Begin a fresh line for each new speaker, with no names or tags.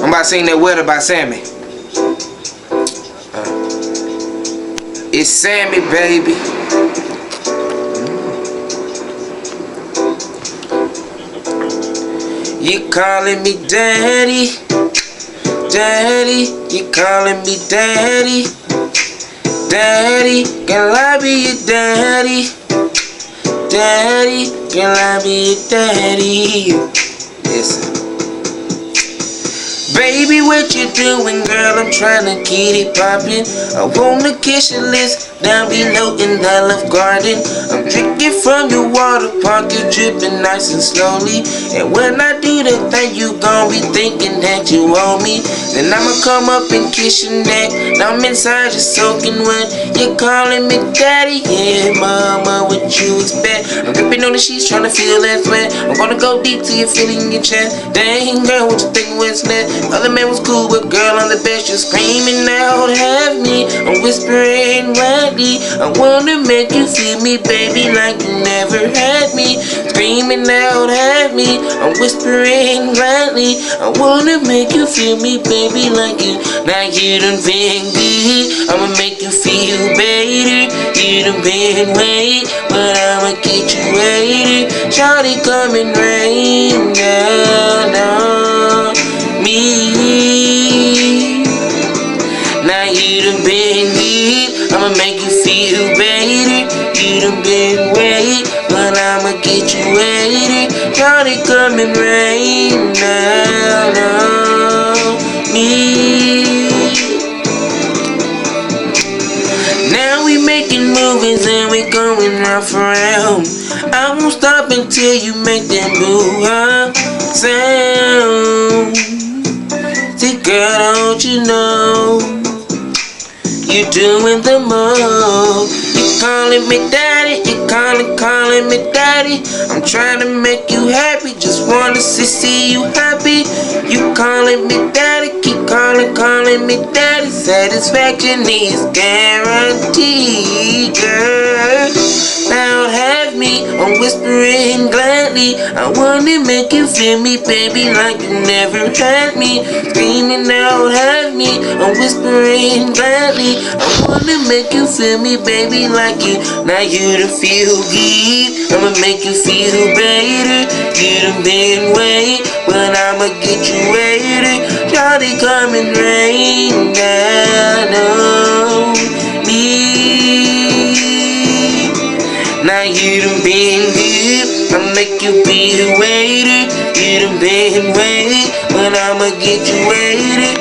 I'm about to sing that Weather by Sammy. It's Sammy, baby. You calling me daddy, daddy. You calling me daddy, daddy. Can I be your daddy, daddy? Can I be your daddy? Listen. Baby, what you doing, girl? I'm tryna get it poppin'. I wanna kiss your lips down below in Olive Garden. I'm drinking from your water park, you dripping nice and slowly. And when I do that thing, you gon' be thinking that you owe me. Then I'ma come up and kiss your neck. Now I'm inside, you soaking wet. You calling me daddy, yeah, mama, what you expect? I'm dripping on the sheets, tryna feel that sweat. I'm gonna go deep till you're feeling your chest. Dang, girl, what you think was next? Other man was cool, but girl, I'm the best. You're screaming out, have me. I'm whispering loudly. I wanna make you feel me, baby, like you never had me. Screaming out, have me. I'm whispering loudly. I wanna make you feel me, baby, like you. Now you done been good. I'ma make you feel better. You done been wait, but I'ma get you waited. Shawty come and rain down on me. Now you done been good, I'ma make you feel better. You done been wait, but I'ma get you waited. Shawty come and rain down on me. Now we making movies and we going rough around. I won't stop until you make that boo-ha sound. See, girl, don't you know you doing the most? You calling me daddy, you calling me daddy. I'm trying to make you happy, just wanna see you happy. You calling me daddy, keep calling me daddy. Satisfaction is guaranteed, girl. Now have me, I'm whispering gladly. I wanna make you feel me, baby, like you never had me. Screaming out, have me, I'm whispering gladly. I wanna make you feel me, baby, like you. Now you done feel good, I'ma make you feel better. You done been wait, but I'ma get you waited. Shawty come and rain down on me. Now you done been good, I'll make you be a waiter. You done been wait, but I'ma get you waited.